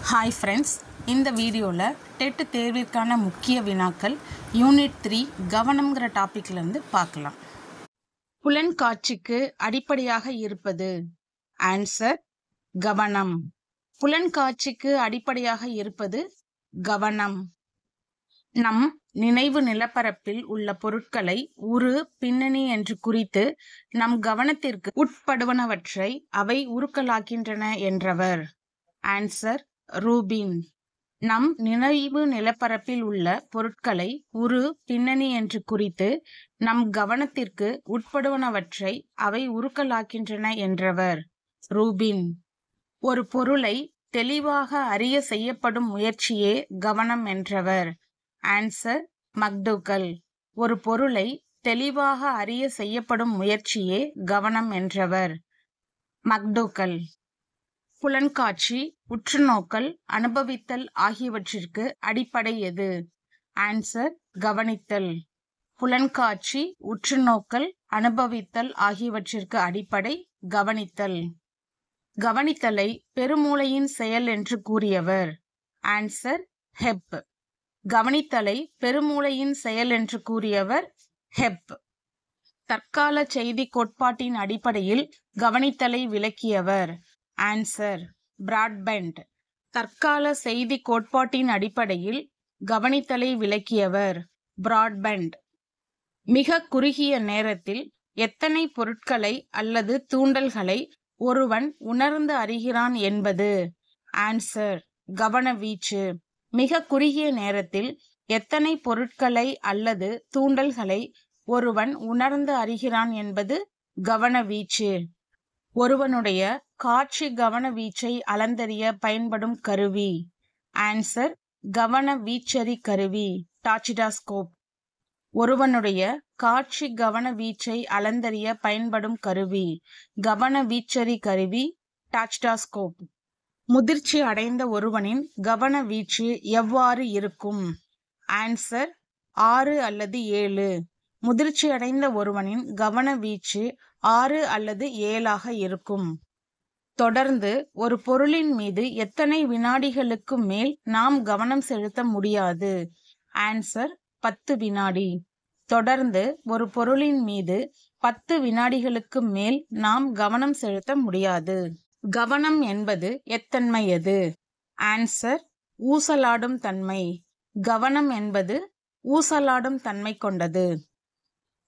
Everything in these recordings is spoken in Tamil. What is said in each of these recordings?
ஹாய் ஃப்ரெண்ட்ஸ், இந்த வீடியோவில் டெட் தேர்விற்கான முக்கிய வினாக்கள் யூனிட் 3 கவனம்ங்கிற டாப்பிக்லேருந்து பார்க்கலாம். புலன்காட்சிக்கு அடிப்படையாக இருப்பது. ஆன்சர் கவனம். புலன்காட்சிக்கு அடிப்படையாக இருப்பது கவனம். நம் நினைவு நிலப்பரப்பில் உள்ள பொருட்களை உரு பின்னணி என்று குறித்து நம் கவனத்திற்கு உட்படுவனவற்றை அவை உருக்களாக்கின்றன என்றவர். Answer Rubin. நம் நினைவு நிலப்பரப்பில் உள்ள பொருட்களை உரு பின்னணி என்று குறித்து நம் கவனத்திற்கு உட்படுவனவற்றை அவை உருக்களாக்கின்றன என்றவர் ரூபின். ஒரு பொருளை தெளிவாக அறிய செய்யப்படும் முயற்சியே கவனம் என்றவர். Answer McDougall. ஒரு பொருளை தெளிவாக அறிய செய்யப்படும் முயற்சியே கவனம் என்றவர் மக்டூகல். புலன்காட்சி, உற்றுநோக்கல், அனுபவித்தல் ஆகியவற்றிற்கு அடிப்படை எது? ஆன்சர் கவனித்தல். புலன்காட்சி, உற்றுநோக்கல், அனுபவித்தல் ஆகியவற்றிற்கு அடிப்படை கவனித்தல். கவனித்தலை பெருமூளையின் செயல் என்று கூறியவர். ஆன்சர் ஹெப். கவனித்தலை பெருமூளையின் செயல் என்று கூறியவர் ஹெப். தற்கால செய்தி கோட்பாட்டின் அடிப்படையில் கவனித்தலை விளக்கியவர். ஆன்சர் பிராட்பெண்ட். தற்கால செய்தி கோட்பாட்டின் அடிப்படையில் கவனித்தலை விளக்கியவர் பிராட்பெண்ட். மிக குறுகிய நேரத்தில் எத்தனை பொருட்களை அல்லது தூண்டல்களை ஒருவன் உணர்ந்து அறிகிறான் என்பது? ஆன்சர் கவனவீச்சு. மிக குறுகிய நேரத்தில் எத்தனை பொருட்களை அல்லது தூண்டல்களை ஒருவன் உணர்ந்து அறிகிறான் என்பது கவனவீச்சு. ஒருவனுடைய காட்சி கவனவீச்சை அளந்தறிய பயன்படும் கருவி. ஆன்சர் கவனவீச்சரி கருவி டாச்சிடாஸ்கோப். ஒருவனுடைய காட்சி கவனவீச்சை அளந்தறிய பயன்படும் கருவி கவனவீச்சரி கருவி டாச்சிடாஸ்கோப். முதிர்ச்சி அடைந்த ஒருவனின் கவனவீச்சு எவ்வாறு இருக்கும்? ஆன்சர் 6 அல்லது 7. முதிர்ச்சி அடைந்த ஒருவனின் கவனவீச்சு 6 அல்லது 7ஆக இருக்கும். தொடர்ந்து ஒரு பொருளின் மீது எத்தனை வினாடிகளுக்கு மேல் நாம் கவனம் செலுத்த முடியாது? ஆன்சர் 10 வினாடி. தொடர்ந்து ஒரு பொருளின் மீது 10 வினாடிகளுக்கு மேல் நாம் கவனம் செலுத்த முடியாது. கவனம் என்பது எத்தன்மையது? ஆன்சர் ஊசலாடும் தன்மை. கவனம் என்பது ஊசலாடும் தன்மை கொண்டது.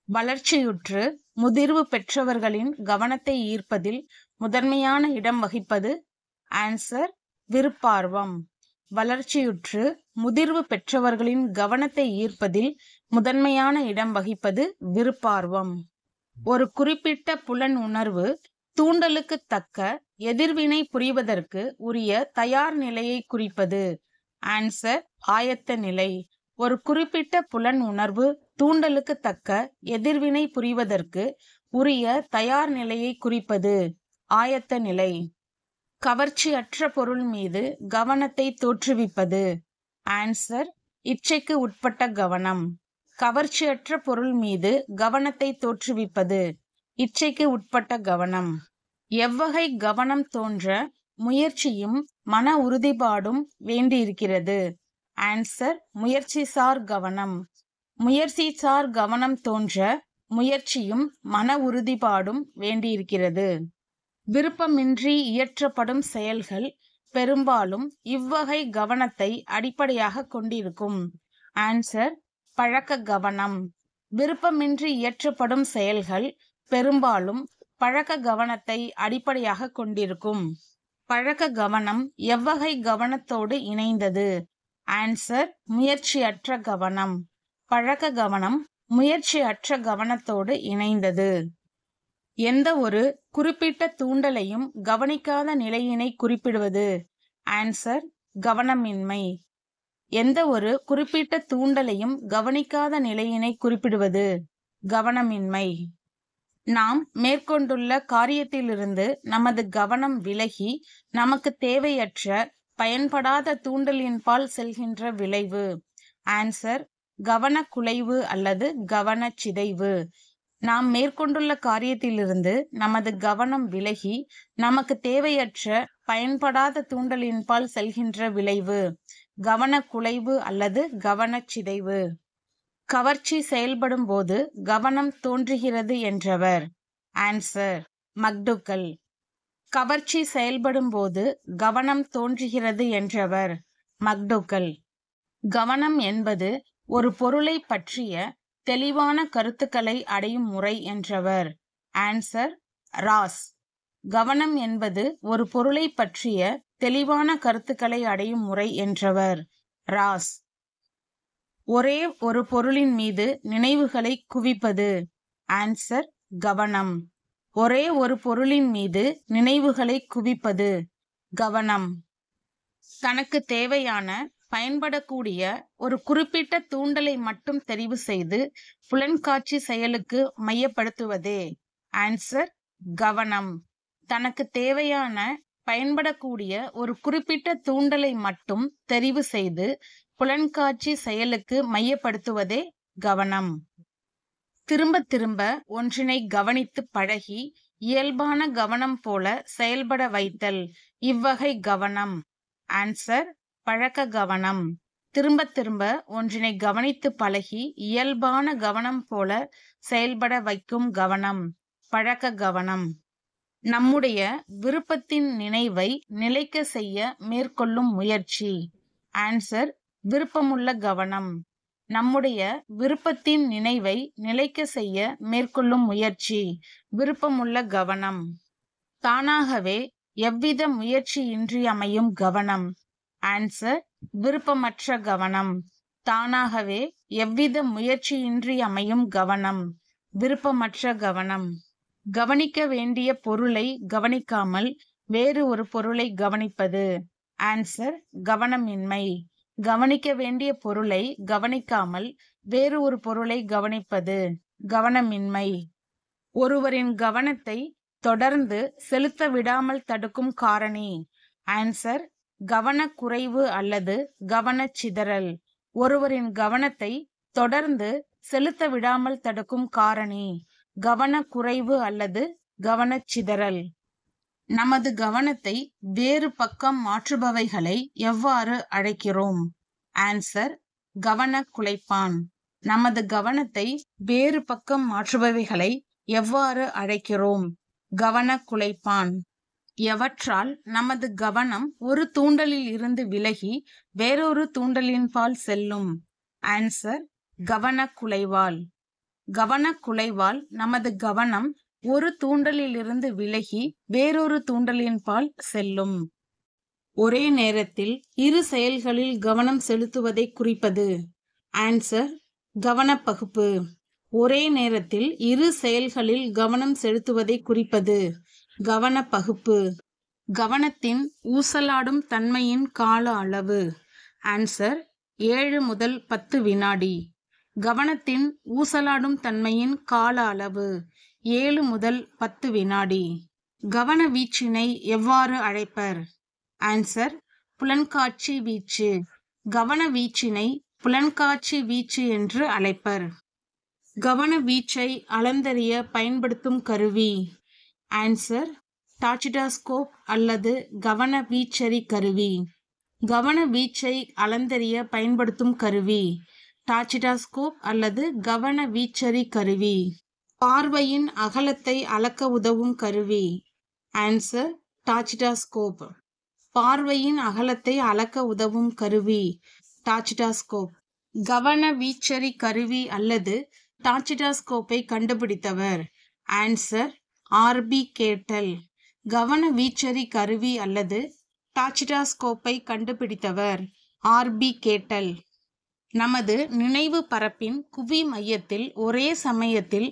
வளர்ச்சியுற்று முதிர்வு பெற்றவர்களின் கவனத்தை ஈர்ப்பதில் முதன்மையான இடம் வகிப்பது? ஆன்சர் விருப்பார்வம். வளர்ச்சியுற்று முதிர்வு பெற்றவர்களின் கவனத்தை ஈர்ப்பதில் முதன்மையான இடம் வகிப்பது விருப்பார்வம். ஒரு குறிப்பிட்ட புலன் உணர்வு தூண்டலுக்கு தக்க எதிர்வினை புரிவதற்கு உரிய தயார் நிலையை குறிப்பது? ஆன்சர் ஆயத்த நிலை. ஒரு குறிப்பிட்ட புலன் உணர்வு தூண்டலுக்கு தக்க எதிர்வினை புரிவதற்கு உரிய தயார் நிலையை குறிப்பது ஆயத்த நிலை. கவர்ச்சியற்ற பொருள் மீது கவனத்தை தோற்றுவிப்பது? ஆன்சர் இச்சைக்கு உட்பட்ட கவனம். கவர்ச்சியற்ற பொருள் மீது கவனத்தை தோற்றுவிப்பது இச்சைக்கு உட்பட்ட கவனம். எவ்வகை கவனம் தோன்ற முயற்சியும் மன உறுதிப்பாடும் வேண்டியிருக்கிறது? ஆன்சர் முயற்சிசார் கவனம். முயற்சிசார் கவனம் தோன்ற முயற்சியும் மன உறுதிப்பாடும் வேண்டியிருக்கிறது. விருப்பமின்றி இயற்றப்படும் செயல்கள் பெரும்பாலும் இவ்வகை கவனத்தை அடிப்படையாக கொண்டிருக்கும். ஆன்சர் பழக்க கவனம். விருப்பமின்றி இயற்றப்படும் செயல்கள் பெரும்பாலும் பழக்க கவனத்தை அடிப்படையாக கொண்டிருக்கும். பழக்க கவனம் எவ்வகை கவனத்தோடு இணைந்தது? ஆன்சர் முயற்சியற்ற கவனம். பழக்க கவனம் முயற்சியற்ற கவனத்தோடு இணைந்தது. எந்த ஒரு குறிப்பிட்ட தூண்டலையும் கவனிக்காத நிலையினை குறிப்பிடுவது? ஆன்சர் கவனமின்மை. எந்த ஒரு குறிப்பிட்ட தூண்டலையும் கவனிக்காத நிலையினை குறிப்பிடுவது கவனமின்மை. நாம் மேற்கொண்டுள்ள காரியத்திலிருந்து நமது கவனம் விலகி நமக்கு தேவையற்ற பயன்படாத தூண்டலின்பால் செல்கின்ற விளைவு? ஆன்சர் கவனக்குலைவு அல்லது கவனச்சிதைவு. நாம் மேற்கொண்டுள்ள காரியத்திலிருந்து நமது கவனம் விலகி நமக்கு தேவையற்ற பயன்படாத தூண்டலின்பால் செல்கின்ற விளைவு. கவனக்குலைவு அல்லது கவனச்சிதைவு. கவர்ச்சி செயல்படும் போது கவனம் தோன்றுகிறது என்றவர். Answer McDougall. கவர்ச்சி செயல்படும் போது கவனம் தோன்றுகிறது என்றவர் மக்டூகல். கவனம் என்பது ஒரு பொருளை பற்றிய தெளிவான கருத்துக்களை அடையும் முறை என்றவர். ஆன்சர் ராஸ். கவனம் என்பது ஒரு பொருளை பற்றிய தெளிவான கருத்துக்களை அடையும் முறை என்றவர் ராஸ். ஒரே ஒரு பொருளின் மீது நினைவுகளை குவிப்பது. ஆன்சர் கவனம். ஒரே ஒரு பொருளின் மீது நினைவுகளை குவிப்பது கவனம். தனக்கு தேவையான பயன்படக்கூடிய ஒரு குறிப்பிட்ட தூண்டலை மட்டும் தெரிவு செய்து புலன்காட்சி செயலுக்கு மையப்படுத்துவதே. ஆன்சர் கவனம். தனக்கு தேவையான பயன்படக்கூடிய ஒரு குறிப்பிட்ட தூண்டலை மட்டும் தெரிவு செய்து புலன்காட்சி செயலுக்கு மையப்படுத்துவதே கவனம். திரும்ப திரும்ப ஒன்றினை கவனித்து பழகி இயல்பான கவனம் போல செயல்பட வைத்தல் இவ்வகை கவனம். ஆன்சர் பழக்க கவனம். திரும்ப திரும்ப ஒன்றினை கவனித்து பழகி இயல்பான கவனம் போல செயல்பட வைக்கும் கவனம் பழக்க கவனம். நம்முடைய விருப்பத்தின் நினைவை நிலைக்க செய்ய மேற்கொள்ளும் முயற்சி. ஆன்சர் விருப்பமுள்ள கவனம். நம்முடைய விருப்பத்தின் நினைவை நிலைக்க செய்ய மேற்கொள்ளும் முயற்சி விருப்பமுள்ள கவனம். தானாகவே எவ்வித முயற்சியின்றி அமையும் கவனம். ஆன்சர் விருப்பமற்ற கவனம். தானாகவே எவ்வித முயற்சியின்றி அமையும் கவனம் விருப்பமற்ற கவனம். கவனிக்க வேண்டிய பொருளை கவனிக்காமல் வேறு ஒரு பொருளை கவனிப்பது. ஆன்சர் கவனமின்மை. கவனிக்க வேண்டிய பொருளை கவனிக்காமல் வேறு ஒரு பொருளை கவனிப்பது கவனமின்மை. ஒருவரின் கவனத்தை தொடர்ந்து செலுத்த விடாமல் தடுக்கும் காரணி. ஆன்சர் கவனக்குறைவு அல்லது கவனச்சிதறல். ஒருவரின் கவனத்தை தொடர்ந்து செலுத்த விடாமல் தடுக்கும் காரணி கவனக்குறைவு அல்லது கவனச்சிதறல். நமது கவனத்தை வேறு பக்கம் மாற்றுபவைகளை எவ்வாறு அழைக்கிறோம்? ஆன்சர் கவனக்குலைப்பான். நமது கவனத்தை வேறு பக்கம் மாற்றுபவைகளை எவ்வாறு அழைக்கிறோம்? கவனக்குலைப்பான். எவற்றால் நமது கவனம் ஒரு தூண்டலில் இருந்து விலகி வேறொரு தூண்டலின்பால் செல்லும்? ஆன்சர் கவனக்குலைவால். கவனக்குலைவால் நமது கவனம் ஒரு தூண்டலிலிருந்து விலகி வேறொரு தூண்டலின்பால் செல்லும். ஒரே நேரத்தில் இரு செயல்களில் கவனம் செலுத்துவதை குறிப்பது. ஆன்சர் கவனப்பகுப்பு. ஒரே நேரத்தில் இரு செயல்களில் கவனம் செலுத்துவதை குறிப்பது கவனப்பகுப்பு. கவனத்தின் ஊசலாடும் தன்மையின் கால அளவு. ஆன்சர் 7 முதல் 10 வினாடி. கவனத்தின் ஊசலாடும் தன்மையின் கால அளவு 7 முதல் 10 வினாடி. கவன வீச்சினை எவ்வாறு அழைப்பர்? ஆன்சர் புலன்காட்சி வீச்சு. கவன வீச்சினை புலன்காட்சி வீச்சு என்று அழைப்பர். கவன வீச்சை அளந்தறிய பயன்படுத்தும் கருவி. ஆன்சர் டாச்சிடாஸ்கோப் அல்லது கவன வீச்சரி கருவி. கவன வீச்சை அளந்தறிய பயன்படுத்தும் கருவி டாச்சிடாஸ்கோப் அல்லது கவன வீச்சரி கருவி. பார்வையின் அகலத்தை அளக்க உதவும் கருவி. ஆன்சர் டாச்சிடாஸ்கோப். பார்வையின் அகலத்தை அளக்க உதவும் கருவி டாச்சிடாஸ்கோப். கவன வீச்சரி கருவி அல்லது டாச்சிடாஸ்கோப்பை கண்டுபிடித்தவர். ஆன்சர் ஆர்பி கேட்டல். கவன வீச்சரி கருவி அல்லது டாச்சிடாஸ்கோப்பை கண்டுபிடித்தவர் ஆர்பி கேட்டல். நமது நினைவு பரப்பின் குவி மையத்தில் ஒரே சமயத்தில்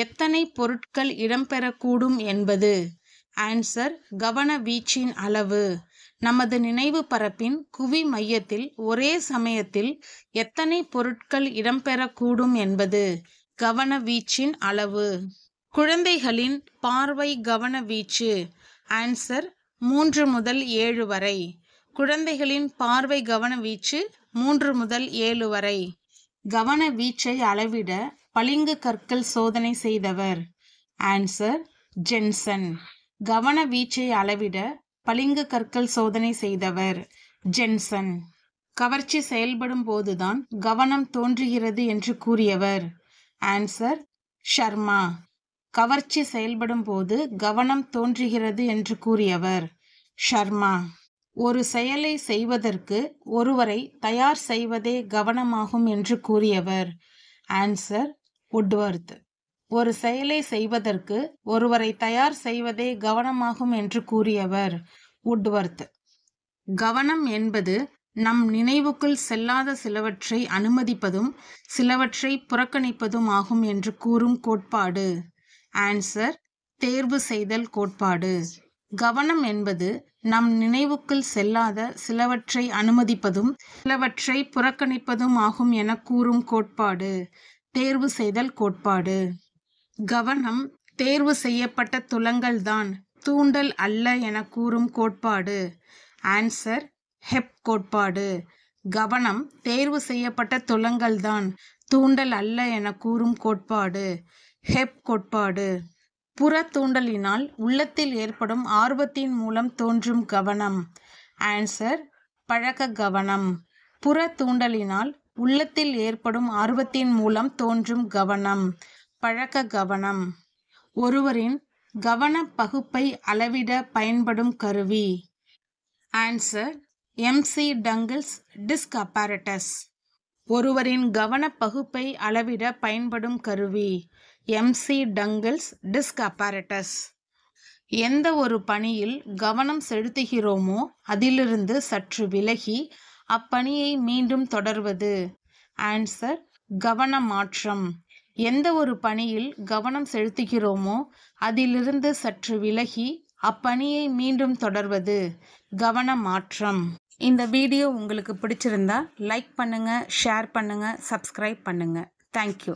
எத்தனை பொருட்கள் இடம்பெறக்கூடும் என்பது. ஆன்சர் கவன வீச்சின் அளவு. நமது நினைவு பரப்பின் குவி மையத்தில் ஒரே சமயத்தில் எத்தனை பொருட்கள் இடம்பெறக்கூடும் என்பது கவன வீச்சின் அளவு. குழந்தைகளின் பார்வை கவன வீச்சு. ஆன்சர் 3 முதல் 7 வரை. குழந்தைகளின் பார்வை கவன வீச்சு 3 முதல் 7 வரை. கவன வீச்சை அளவிட பளிங்கு கற்கள் சோதனை செய்தவர். ஆன்சர் ஜென்சன். கவன வீச்சை அளவிட பளிங்கு கற்கள் சோதனை செய்தவர்? ஜென்சன். கவர்ச்சி செயல்படும் போதுதான் கவனம் தோன்றுகிறது என்று கூறியவர்? ஆன்சர் ஷர்மா. கவர்ச்சி செயல்படும் போது கவனம் தோன்றுகிறது என்று கூறியவர்? ஷர்மா. ஒரு செயலை செய்வதற்கு ஒருவரை தயார் செய்வதே கவனமாகும் என்று கூறியவர்? ஆன்சர் வுட்வர்த். ஒரு செயலை செய்வதற்கு ஒருவரை தயார் செய்வதே கவனமாகும் என்று கூறியவர்? வுட்வர்த். கவனம் என்பது நம் நினைவுக்குள் செல்லாத சிலவற்றை அனுமதிப்பதும் சிலவற்றை புறக்கணிப்பதும் ஆகும் என்று கூறும் கோட்பாடு? ஆன்சர் தேர்வு செய்தல் கோட்பாடு. கவனம் என்பது நம் நினைவுக்குள் செல்லாத சிலவற்றை அனுமதிப்பதும் சிலவற்றை புறக்கணிப்பதும் ஆகும் என கூறும் கோட்பாடு? தேர்வு செய்தல் கோட்பாடு. கவனம் தேர்வு செய்யப்பட்ட துலங்கள்தான், தூண்டல் அல்ல என கூறும் கோட்பாடு? ஆன்சர் ஹெப் கோட்பாடு. கவனம் தேர்வு செய்யப்பட்ட துலங்கள்தான், தூண்டல் அல்ல என கூறும் கோட்பாடு? ஹெப் கோட்பாடு. புற தூண்டலினால் உள்ளத்தில் ஏற்படும் ஆர்வத்தின் மூலம் தோன்றும் கவனம்? ஆன்சர் பழக்க கவனம். புற தூண்டலினால் உள்ளத்தில் ஏற்படும் ஆர்வத்தின் மூலம் தோன்றும் கவனம்? பழக்க கவனம். ஒருவரின் கவன பகுப்பை அளவிட பயன்படும் கருவி? Answer McDougall's disc apparatus. ஒருவரின் கவன பகுப்பை அளவிட பயன்படும் கருவி? McDougall's disc apparatus. எந்த ஒரு பணியில் கவனம் செலுத்துகிறோமோ அதிலிருந்து சற்று விலகி அப்பணியை மீண்டும் தொடர்வது? ஆன்சர் கவன மாற்றம். எந்த ஒரு பணியில் கவனம் செலுத்துகிறோமோ அதிலிருந்து சற்று விலகி அப்பணியை மீண்டும் தொடர்வது? கவன மாற்றம். இந்த வீடியோ உங்களுக்கு பிடிச்சிருந்தா லைக் பண்ணுங்க, ஷேர் பண்ணுங்க, சப்ஸ்கிரைப் பண்ணுங்க. தேங்க்யூ.